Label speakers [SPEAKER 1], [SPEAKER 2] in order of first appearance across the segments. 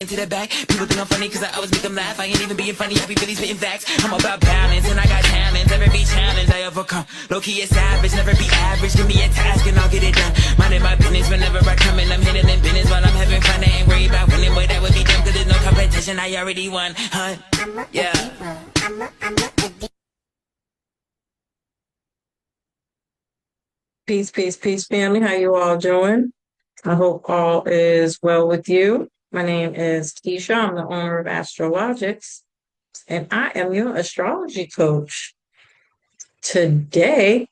[SPEAKER 1] into the back. People think I'm funny cause I always make them laugh. I ain't even being funny, I be really spitting facts. I'm about balance and I got talents. Every challenge I overcome. Low key is savage, never be average. Give me a task and I'll get it done. Minding my business whenever I come in. I'm handling business while I'm having fun. I ain't worried about winning, boy, that would be dumb cause there's no competition. I already won, huh? Yeah.
[SPEAKER 2] Peace, peace, peace, family. How you all doing? I hope all is well with you. My name is Keisha. I'm the owner of Astrologiks, and I am your astrology coach. Today,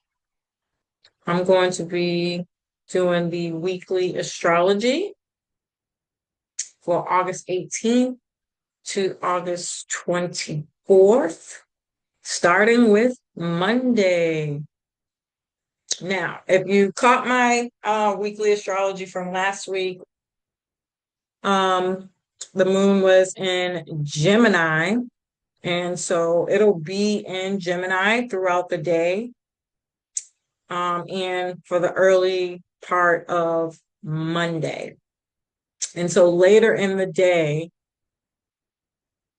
[SPEAKER 2] I'm going to be doing the weekly astrology for August 18th to August 24th, starting with Monday. Now, if you caught my weekly astrology from last week, the moon was in Gemini, and so it'll be in Gemini throughout the day, and for the early part of Monday. And so later in the day,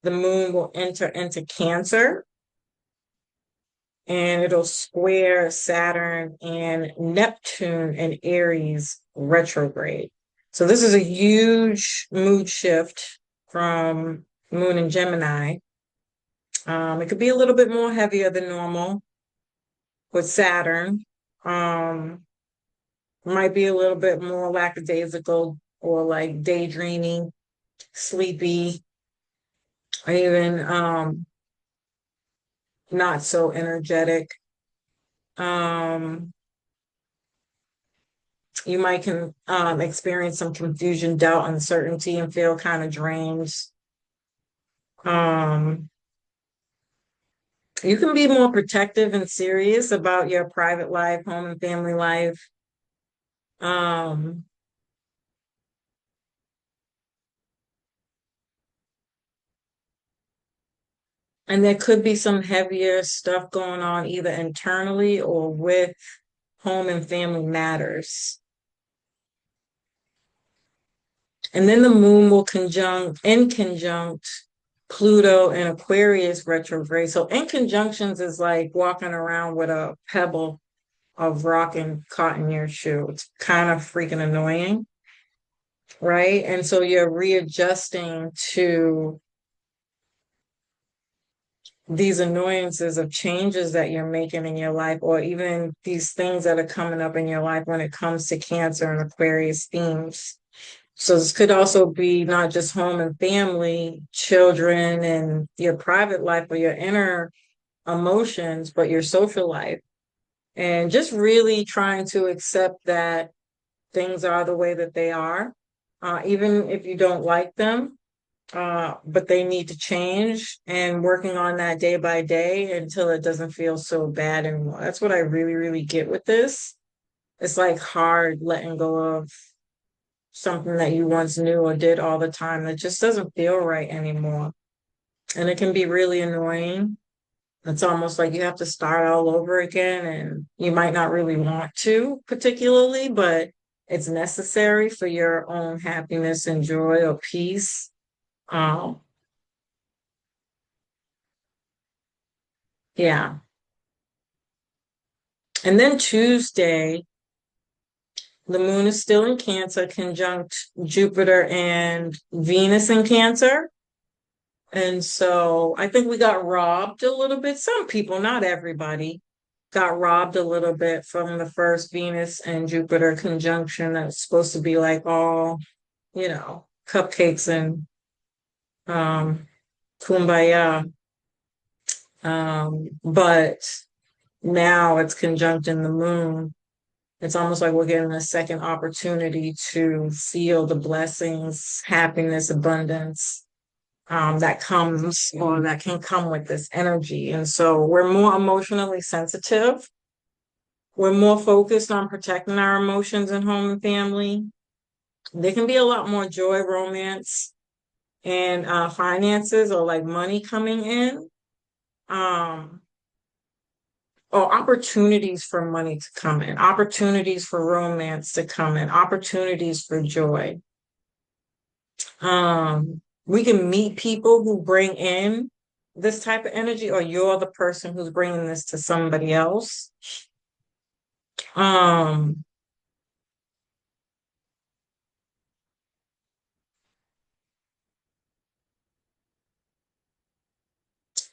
[SPEAKER 2] the moon will enter into Cancer, and it'll square Saturn and Neptune in Aries retrograde. So this is a huge mood shift from moon in Gemini. It could be a little bit more heavier than normal with Saturn. Might be a little bit more lackadaisical or like daydreaming, sleepy, or even not so energetic. You might experience some confusion, doubt, uncertainty, and feel kind of drained. You can be more protective and serious about your private life, home and family life. And there could be some heavier stuff going on either internally or with home and family matters. And then the moon will in conjunct Pluto and Aquarius retrograde. So in conjunctions is like walking around with a pebble of rock and caught in your shoe. It's kind of freaking annoying, right? And so you're readjusting to these annoyances of changes that you're making in your life, or even these things that are coming up in your life when it comes to Cancer and Aquarius themes. So this could also be not just home and family, children, and your private life or your inner emotions, but your social life. And just really trying to accept that things are the way that they are, even if you don't like them, but they need to change, and working on that day by day until it doesn't feel so bad anymore. That's what I really, really get with this. It's like hard letting go of something that you once knew or did all the time that just doesn't feel right anymore. And it can be really annoying. It's almost like you have to start all over again, and you might not really want to particularly, but it's necessary for your own happiness and joy or peace. Yeah. And then Tuesday, the moon is still in Cancer, conjunct Jupiter and Venus in Cancer. And so I think we got robbed a little bit. Some people, not everybody, got robbed a little bit from the first Venus and Jupiter conjunction that's supposed to be like all, cupcakes and kumbaya. But now it's conjuncting the moon. It's almost like we're getting a second opportunity to feel the blessings, happiness, abundance that comes or that can come with this energy. And so we're more emotionally sensitive. We're more focused on protecting our emotions in home and family. There can be a lot more joy, romance, and finances or like money coming in. Or opportunities for money to come in, opportunities for romance to come in, opportunities for joy. We can meet people who bring in this type of energy, or you're the person who's bringing this to somebody else. Um,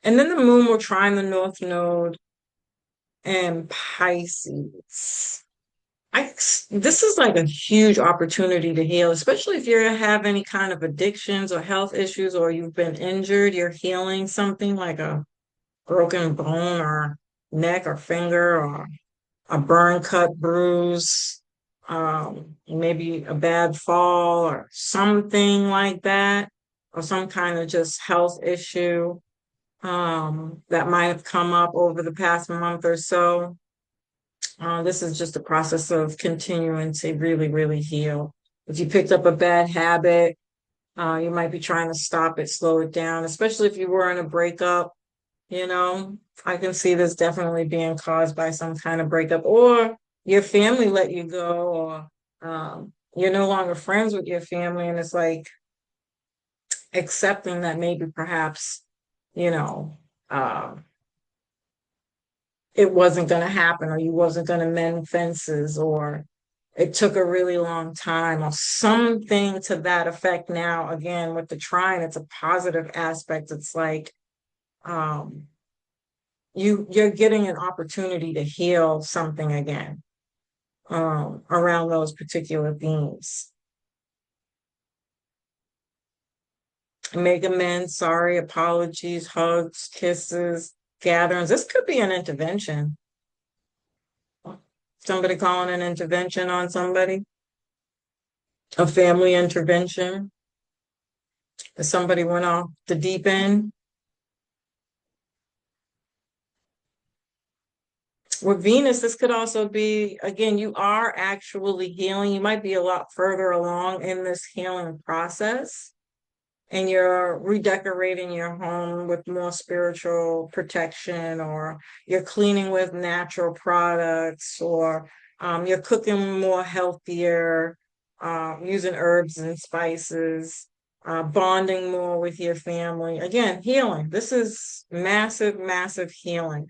[SPEAKER 2] and then the moon will trine the North Node and Pisces. This is like a huge opportunity to heal, especially if you have any kind of addictions or health issues, or you've been injured, you're healing something like a broken bone or neck or finger or a burn, cut, bruise, maybe a bad fall or something like that, or some kind of just health issue that might have come up over the past month or so. This is just a process of continuing to really, really heal. If you picked up a bad habit, you might be trying to stop it, slow it down, especially if you were in a breakup. You know, I can see this definitely being caused by some kind of breakup, or your family let you go, or you're no longer friends with your family, and it's like accepting that maybe perhaps, you know, uh, it wasn't going to happen, or you wasn't going to mend fences, or it took a really long time, or something to that effect. Now, again, with the trine, it's a positive aspect. It's like um, you're getting an opportunity to heal something again around those particular themes. Make amends, sorry, apologies, hugs, kisses, gatherings. This could be an intervention. Somebody calling an intervention on somebody, a family intervention. If somebody went off the deep end. With Venus, this could also be, again, you are actually healing. You might be a lot further along in this healing process, and you're redecorating your home with more spiritual protection, or you're cleaning with natural products, or you're cooking more healthier, using herbs and spices, bonding more with your family. Again, healing. This is massive, massive healing.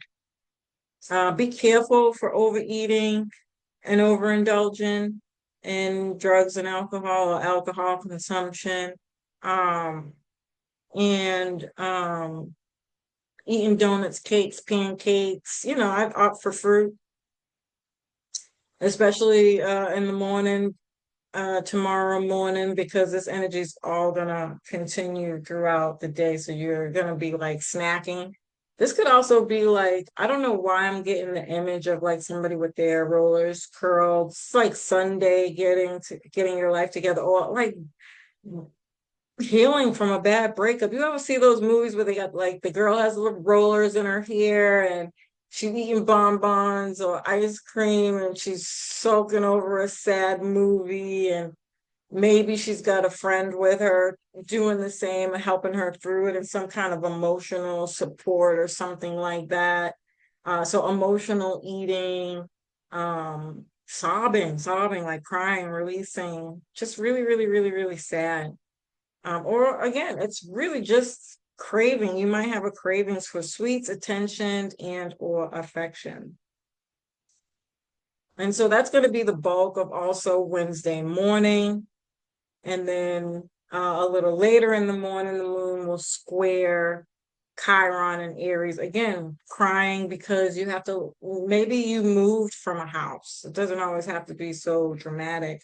[SPEAKER 2] Be careful for overeating and overindulging in drugs and alcohol, or alcohol consumption. Um, and Eating donuts, cakes, pancakes. I opt for fruit, especially in the morning, tomorrow morning, because this energy is all gonna continue throughout the day. So you're gonna be like snacking. This could also be like, I don't know why I'm getting the image of like somebody with their rollers curled. It's like Sunday getting your life together, or like healing from a bad breakup. You ever see those movies where they got like the girl has little rollers in her hair, and she's eating bonbons or ice cream, and she's soaking over a sad movie, and maybe she's got a friend with her doing the same and helping her through it, and some kind of emotional support or something like that. So emotional eating, sobbing, like crying, releasing, just really, really, really, really sad. Or again, it's really just craving. You might have a cravings for sweets, attention, and or affection. And so that's going to be the bulk of also Wednesday morning. And then a little later in the morning, the moon will square Chiron and Aries. Again, crying because maybe you moved from a house. It doesn't always have to be so dramatic.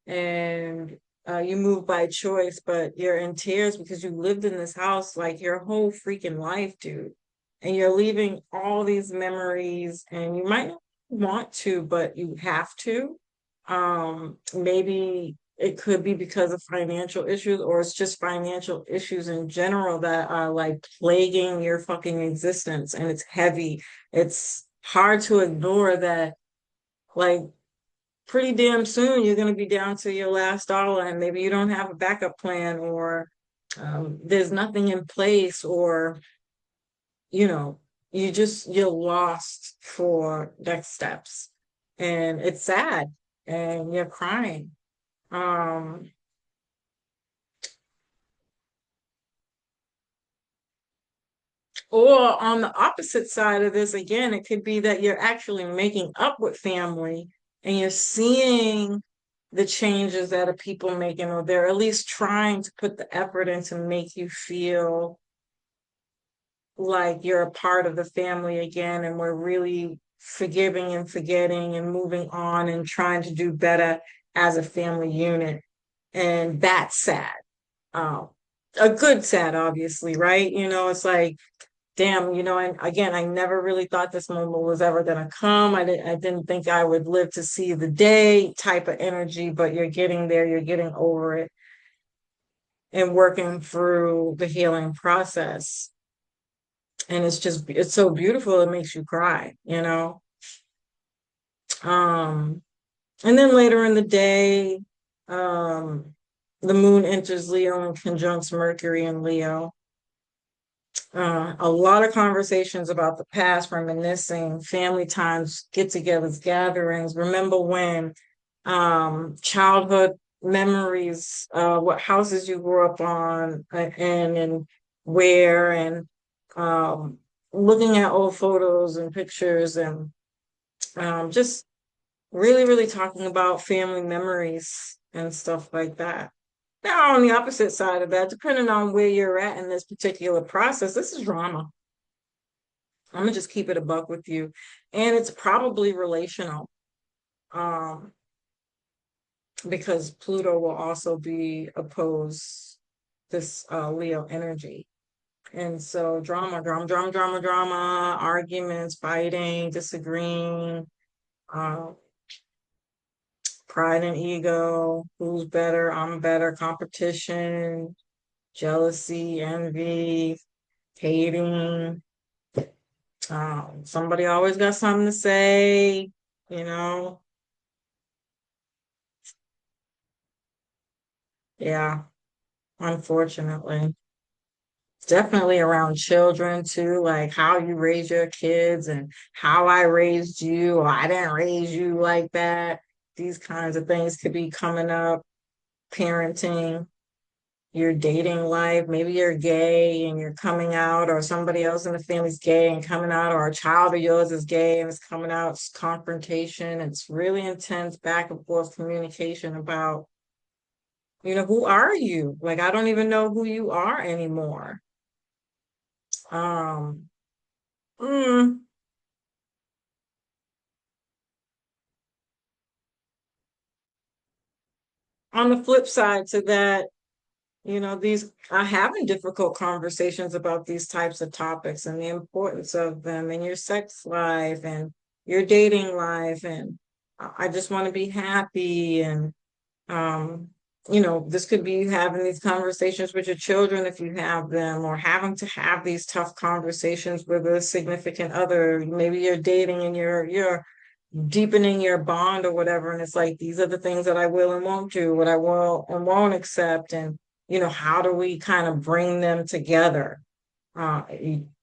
[SPEAKER 2] And you moved by choice, but you're in tears because you lived in this house like your whole freaking life, dude. And you're leaving all these memories, and you might not want to, but you have to. Maybe it could be because of financial issues, or it's just financial issues in general that are like plaguing your fucking existence, and it's heavy. It's hard to ignore that, like, pretty damn soon you're going to be down to your last dollar, and maybe you don't have a backup plan, or there's nothing in place, or you know you're lost for next steps, and it's sad, and you're crying. um Or on the opposite side of this, again, it could be that you're actually making up with family and you're seeing the changes that are people making, or they're at least trying to put the effort in to make you feel like you're a part of the family again, and we're really forgiving and forgetting and moving on and trying to do better as a family unit. And that's sad. Um, a good sad, obviously, right? It's like, damn, and again, I never really thought this moment was ever gonna come. I didn't think I would live to see the day type of energy, but you're getting there, you're getting over it and working through the healing process. And it's so beautiful, it makes you cry. Um, and then later in the day, um, the moon enters Leo and conjuncts Mercury in Leo. A lot of conversations about the past, reminiscing, family times, get-togethers, gatherings. Remember when childhood memories, what houses you grew up on and where, and um, looking at old photos and pictures, and just really, really talking about family memories and stuff like that. Now, on the opposite side of that, depending on where you're at in this particular process, this is drama. I'm gonna just keep it a buck with you. And it's probably relational, um, because Pluto will also be opposed this Leo energy. And so drama, arguments, fighting, disagreeing, uh, pride and ego, who's better, I'm better, competition, jealousy, envy, hating. Somebody always got something to say, you know. Yeah, unfortunately. Definitely around children too, like how you raise your kids and how I raised you, or I didn't raise you like that. These kinds of things could be coming up, parenting, your dating life. Maybe you're gay and you're coming out, or somebody else in the family's gay and coming out, or a child of yours is gay and it's coming out. It's confrontation. It's really intense back and forth communication about, who are you? Like, I don't even know who you are anymore. Um, mm, on the flip side to that, these are having difficult conversations about these types of topics and the importance of them in your sex life and your dating life. And I just want to be happy. And, um, this could be having these conversations with your children if you have them, or having to have these tough conversations with a significant other. Maybe you're dating and you're deepening your bond or whatever. And it's like, these are the things that I will and won't do, what I will and won't accept. And, how do we kind of bring them together uh,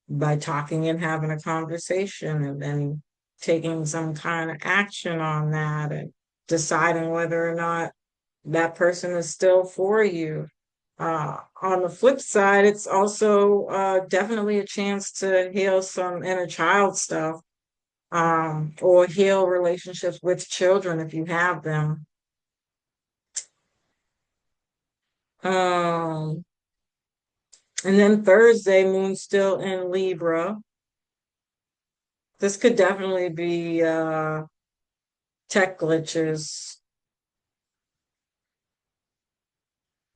[SPEAKER 2] by talking and having a conversation, and then taking some kind of action on that, and deciding whether or not that person is still for you. On the flip side, it's also definitely a chance to heal some inner child stuff, or heal relationships with children if you have them. Um, and then Thursday, moon still in Libra. This could definitely be tech glitches.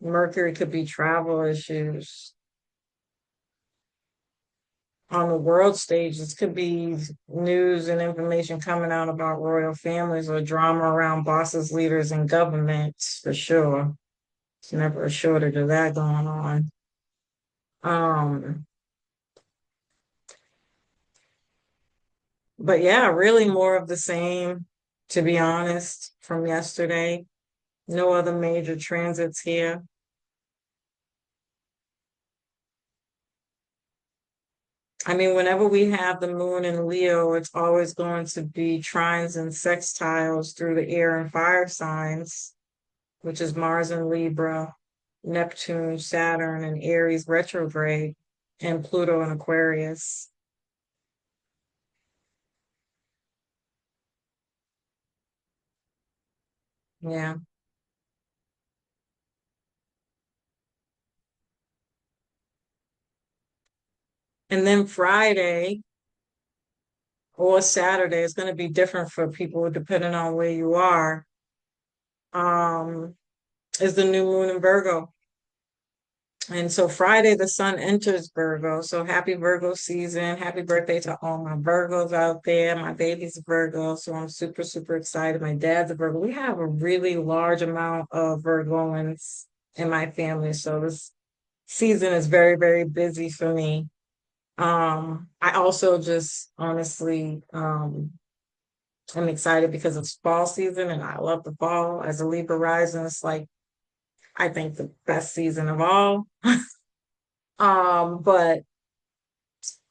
[SPEAKER 2] Mercury could be travel issues. On the world stage, this could be news and information coming out about royal families, or drama around bosses, leaders, and governments for sure. There's never a shortage of that going on. Um, but yeah, really more of the same, to be honest, from yesterday. No other major transits here. I mean, whenever we have the moon in Leo, it's always going to be trines and sextiles through the air and fire signs, which is Mars in Libra, Neptune, Saturn, and Aries retrograde. and Pluto in Aquarius. Yeah. And then Friday or Saturday is going to be different for people depending on where you are. Um, is the new moon in Virgo. And so Friday, the sun enters Virgo. So happy Virgo season. Happy birthday to all my Virgos out there. My baby's a Virgo. So I'm super, super excited. My dad's a Virgo. We have a really large amount of Virgoans in my family. So this season is very, very busy for me. I also just honestly I'm excited because it's fall season and I love the fall. As a Libra rising, it's like I think the best season of all. But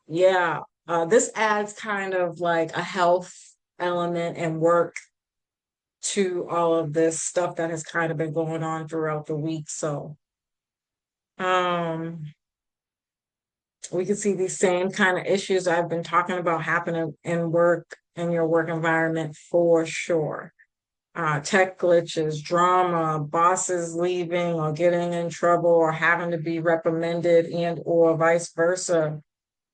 [SPEAKER 2] yeah, this adds kind of like a health element and work to all of this stuff that has kind of been going on throughout the week. So um we can see these same kind of issues I've been talking about happening in work, in your work environment for sure. Tech glitches, drama, bosses leaving or getting in trouble or having to be reprimanded and or vice versa.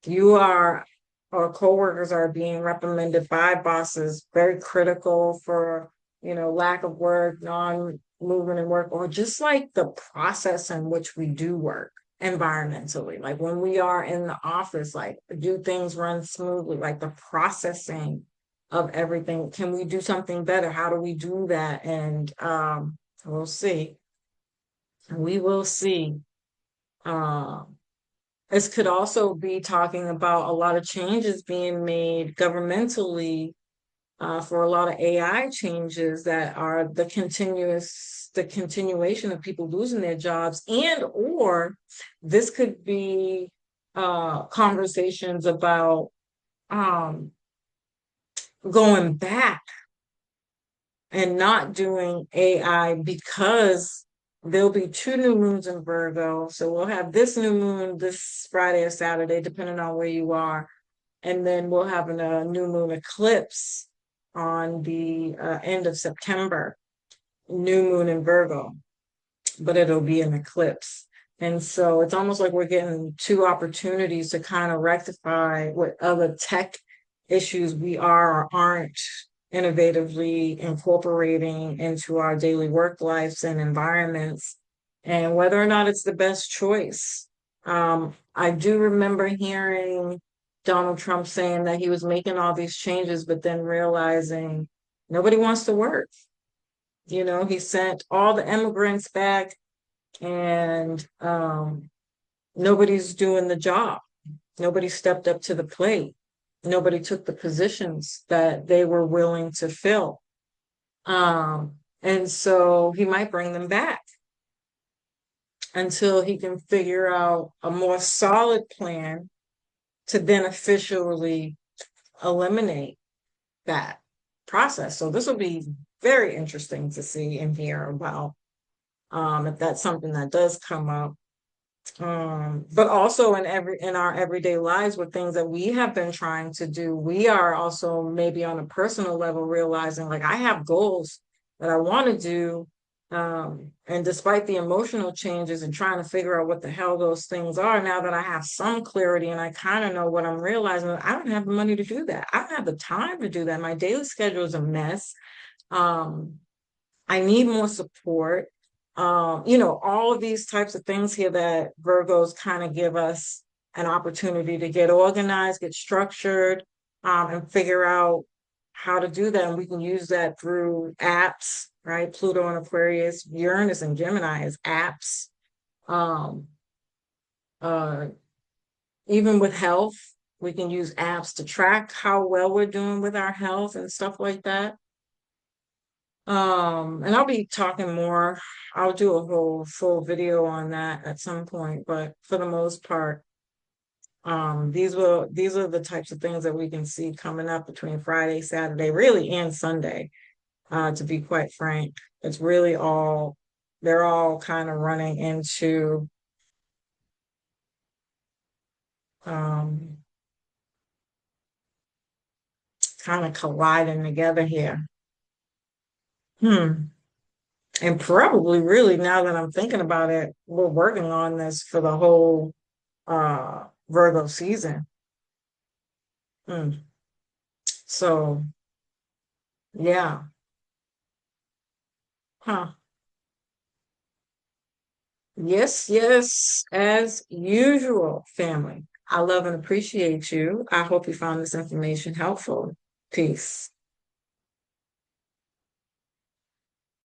[SPEAKER 2] You are or coworkers are being reprimanded by bosses, very critical for, lack of work, non-movement in work, or just like the process in which we do work environmentally. Like when we are in the office, like do things run smoothly, like the processing of everything. Can we do something better? How do we do that? And we'll see. We will see. Um, this could also be talking about a lot of changes being made governmentally for a lot of AI changes that are the continuation of people losing their jobs, and or this could be conversations about um, going back and not doing AI because there'll be two new moons in Virgo. So we'll have this new moon this Friday or Saturday, depending on where you are. And then we'll have a new moon eclipse on the end of September, new moon in Virgo, but it'll be an eclipse. And so it's almost like we're getting two opportunities to kind of rectify what other tech issues we are or aren't innovatively incorporating into our daily work lives and environments, and whether or not it's the best choice. I do remember hearing Donald Trump saying that he was making all these changes, but then realizing nobody wants to work. He sent all the immigrants back and nobody's doing the job. Nobody stepped up to the plate. Nobody took the positions that they were willing to fill. And so he might bring them back until he can figure out a more solid plan to then officially eliminate that process. So this will be very interesting to see and hear about if that's something that does come up. But also in our everyday lives with things that we have been trying to do, we are also maybe on a personal level realizing like I have goals that I want to do. And despite the emotional changes and trying to figure out what the hell those things are, now that I have some clarity and I kind of know what I'm realizing, I don't have the money to do that. I don't have the time to do that. My daily schedule is a mess. Um, I need more support. All of these types of things here that Virgos kind of give us an opportunity to get organized, get structured, and figure out how to do that. And we can use that through apps, right? Pluto and Aquarius, Uranus and Gemini is apps. Um, uh, Even with health, we can use apps to track how well we're doing with our health and stuff like that. And I'll be talking more. I'll do a whole full video on that at some point, but for the most part, these are the types of things that we can see coming up between Friday, Saturday, really, and Sunday. To be quite frank, it's really they're all kind of running into um, kind of colliding together here. Hmm. And probably really now that I'm thinking about it, we're working on this for the whole Virgo season. Hmm. So yeah. Huh. Yes, yes, as usual, family. I love and appreciate you. I hope you found this information helpful. Peace.